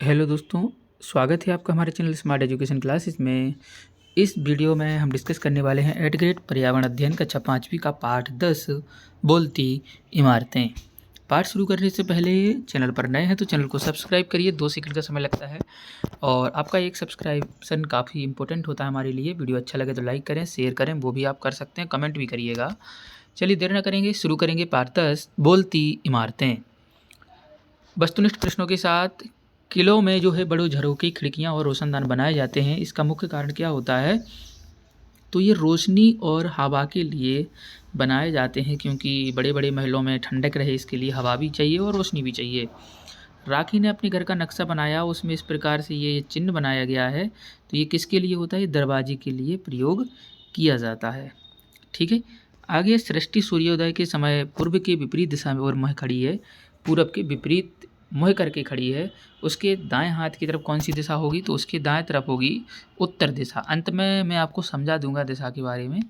Hello दोस्तों, स्वागत है आपका हमारे चैनल स्मार्ट एजुकेशन क्लासेस में। इस वीडियो में हम डिस्कस करने वाले हैं एट ग्रेड पर्यावरण अध्ययन कक्षा 5वीं का पाठ 10 बोलती इमारतें। पाठ शुरू करने से पहले चैनल पर नए हैं तो चैनल को सब्सक्राइब करिए, 2 सेकंड का समय लगता है और आपका एक सब्सक्रिप्शन काफ़ी इंपॉर्टेंट होता है हमारे लिए। वीडियो अच्छा लगे तो लाइक करें, शेयर करें, वो भी आप कर सकते हैं, कमेंट भी करिएगा। चलिए देर न करेंगे, शुरू करेंगे पाठ 10 बोलती इमारतें। वस्तुनिष्ठ प्रश्नों के साथ किलों में जो है बड़े झरोखे, खिड़कियां और रोशनदान बनाए जाते हैं। इसका मुख्य कारण क्या होता है? तो ये रोशनी और हवा के लिए बनाए जाते हैं, क्योंकि बड़े बड़े महलों में ठंडक रहे इसके लिए हवा भी चाहिए और रोशनी भी चाहिए। राखी ने अपने घर का नक्शा बनाया, उसमें इस प्रकार से ये चिन्ह बनाया गया है। तो ये किसके लिए होता है? दरवाजे के लिए प्रयोग किया जाता है। ठीक है, आगे सृष्टि सूर्योदय के समय पूर्व के विपरीत दिशा में और मुँह खड़ी है। पूरब के विपरीत मुँह करके खड़ी है। उसके दाएं हाथ की तरफ कौन सी दिशा होगी? तो उसके दाएं तरफ होगी उत्तर दिशा। अंत में मैं आपको समझा दूंगा दिशा के बारे में।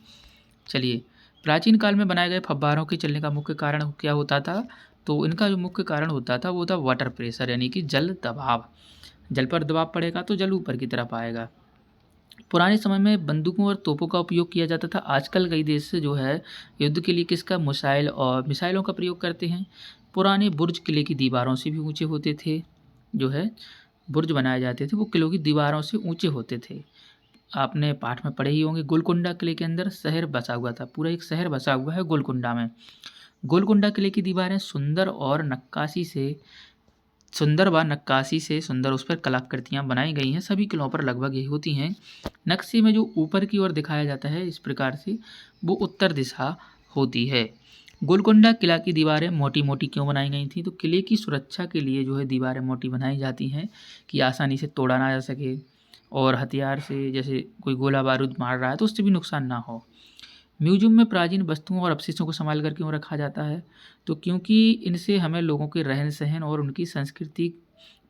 चलिए, प्राचीन काल में बनाए गए फव्वारों के चलने का मुख्य कारण क्या होता था? तो इनका जो मुख्य कारण होता था वो था वाटर प्रेशर, यानी कि जल दबाव। जल पर दबाव पड़ेगा तो जल ऊपर की तरफ आएगा। पुराने समय में बंदूकों और तोपों का उपयोग किया जाता था। आजकल कई देश जो है युद्ध के लिए किसका मिसाइलों का प्रयोग करते हैं। पुराने बुर्ज किले की दीवारों से भी ऊंचे होते थे। जो है बुर्ज बनाए जाते थे वो किलों की दीवारों से ऊंचे होते थे। आपने पाठ में पढ़े ही होंगे, गोलकुंडा किले के अंदर शहर बसा हुआ था। पूरा एक शहर बसा हुआ है गोलकुंडा में। गोलकुंडा किले की दीवारें सुंदर व नक्काशी से सुंदर उस पर कलाकृतियाँ बनाई गई हैं। सभी किलों पर लगभग यही होती हैं। नक्शे में जो ऊपर की ओर दिखाया जाता है इस प्रकार से, वो उत्तर दिशा होती है। गोलकुंडा किला की दीवारें मोटी मोटी क्यों बनाई गई थी? तो किले की सुरक्षा के लिए जो है दीवारें मोटी बनाई जाती हैं कि आसानी से तोड़ा ना जा सके, और हथियार से जैसे कोई गोला बारूद मार रहा है तो उससे भी नुकसान ना हो। म्यूजियम में प्राचीन वस्तुओं और अवशेषों को संभाल कर क्यों रखा जाता है? तो क्योंकि इनसे हमें लोगों के रहन सहन और उनकी संस्कृति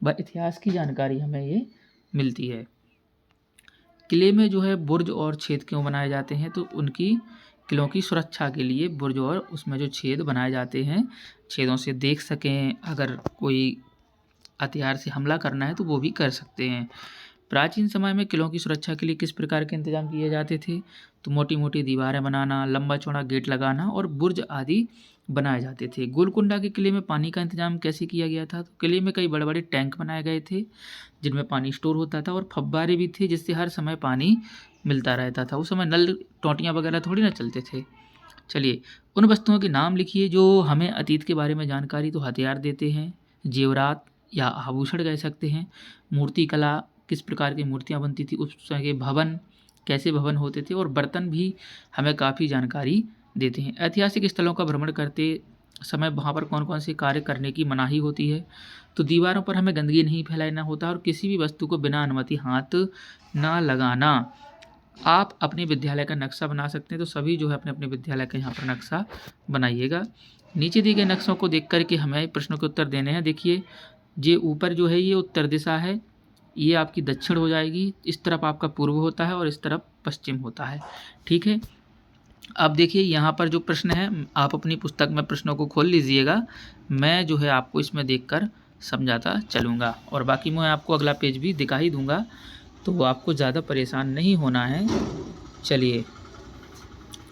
व इतिहास की जानकारी हमें ये मिलती है। किले में जो है बुर्ज और छेद क्यों बनाए जाते हैं? तो उनकी किलों की सुरक्षा के लिए बुर्ज और उसमें जो छेद बनाए जाते हैं, छेदों से देख सकें, अगर कोई हथियार से हमला करना है तो वो भी कर सकते हैं। प्राचीन समय में किलों की सुरक्षा के लिए किस प्रकार के इंतजाम किए जाते थे? तो मोटी मोटी दीवारें बनाना, लंबा चौड़ा गेट लगाना और बुर्ज आदि बनाए जाते थे। गोलकुंडा के किले में पानी का इंतजाम कैसे किया गया था? तो किले में कई बड़े बड़े टैंक बनाए गए थे जिनमें पानी स्टोर होता था, और फव्वारे भी थे जिससे हर समय पानी मिलता रहता था। उस समय नल टोंटियाँ वगैरह थोड़ी ना चलते थे। चलिए, उन वस्तुओं के नाम लिखिए जो हमें अतीत के बारे में जानकारी तो हथियार देते हैं, जेवरात या आभूषण कह सकते हैं। मूर्ति कला, किस प्रकार की मूर्तियाँ बनती थी उस समय के भवन, कैसे भवन होते थे, और बर्तन भी हमें काफ़ी जानकारी देते हैं। ऐतिहासिक स्थलों का भ्रमण करते समय वहाँ पर कौन कौन से कार्य करने की मनाही होती है? तो दीवारों पर हमें गंदगी नहीं फैलाना होता और किसी भी वस्तु को बिना अनुमति हाथ ना लगाना। आप अपने विद्यालय का नक्शा बना सकते हैं, तो सभी जो है अपने अपने विद्यालय का यहाँ पर नक्शा बनाइएगा। नीचे दिए गए नक्शों को देख कर के हमें प्रश्नों के उत्तर देने हैं। देखिए, ये ऊपर जो है ये उत्तर दिशा है, ये आपकी दक्षिण हो जाएगी, इस तरफ आपका पूर्व होता है और इस तरफ पश्चिम होता है। ठीक है, अब देखिए यहाँ पर जो प्रश्न है, आप अपनी पुस्तक में प्रश्नों को खोल लीजिएगा। मैं जो है आपको इसमें देखकर समझाता चलूँगा, और बाकी मैं आपको अगला पेज भी दिखा ही दूँगा, तो आपको ज़्यादा परेशान नहीं होना है। चलिए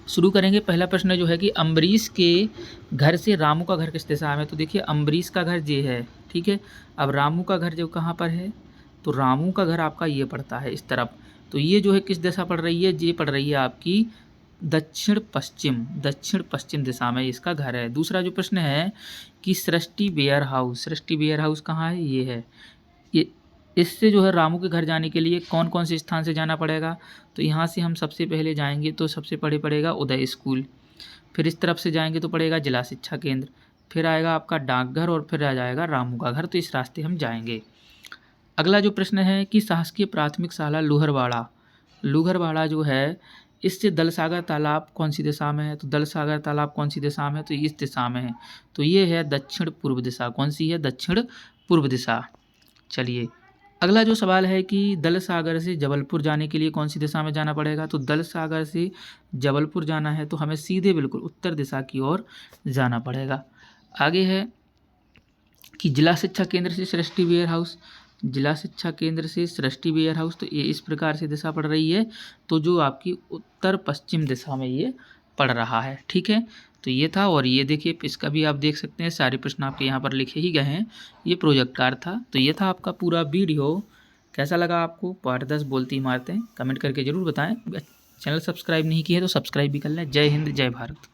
शुरू करेंगे। पहला प्रश्न जो है कि अम्बरीश के घर से रामू का घर किस दिशा में? तो देखिए, अम्बरीश का घर ये है, ठीक है। अब रामू का घर जो कहाँ पर है? तो रामू का घर आपका ये पड़ता है इस तरफ। तो ये जो है किस दिशा पड़ रही है? ये पड़ रही है आपकी दक्षिण पश्चिम दिशा में इसका घर है। दूसरा जो प्रश्न है कि सृष्टि वेयर हाउस कहाँ है? ये है। ये इससे जो है रामू के घर जाने के लिए कौन कौन से स्थान से जाना पड़ेगा? तो यहाँ से हम सबसे पहले जाएंगे तो सबसे पहले पड़ेगा उदय स्कूल, फिर इस तरफ से जाएंगे तो पड़ेगा जिला शिक्षा केंद्र, फिर आएगा आपका डाकघर, और फिर आ जाएगा रामू का घर। तो इस रास्ते हम जाएंगे। अगला जो प्रश्न है कि शासकीय प्राथमिक शाला लूहरवाड़ा जो है, इससे दलसागर तालाब कौन सी दिशा में है? तो दलसागर तालाब कौन सी दिशा में है? तो इस दिशा में है। तो ये है दक्षिण पूर्व दिशा। कौन सी है? दक्षिण पूर्व दिशा। चलिए, अगला जो सवाल है कि दल सागर से जबलपुर जाने के लिए कौन सी दिशा में जाना पड़ेगा? तो दल सागर से जबलपुर जाना है तो हमें सीधे बिल्कुल उत्तर दिशा की ओर जाना पड़ेगा। आगे है कि जिला शिक्षा केंद्र से सृष्टि वेयर हाउस, जिला शिक्षा केंद्र से सृष्टि वेयर हाउस, तो ये इस प्रकार से दिशा पड़ रही है, तो जो आपकी उत्तर पश्चिम दिशा में ये पड़ रहा है। ठीक है, तो ये था। और ये देखिए इसका भी आप देख सकते हैं, सारे प्रश्न आपके यहाँ पर लिखे ही गए हैं। ये प्रोजेक्ट कार्ड था। तो ये था आपका पूरा वीडियो। कैसा लगा आपको? पार्ट 10 बोलती इमारतें, कमेंट करके ज़रूर बताएं। चैनल सब्सक्राइब नहीं किए तो सब्सक्राइब भी कर लें। जय हिंद, जय भारत।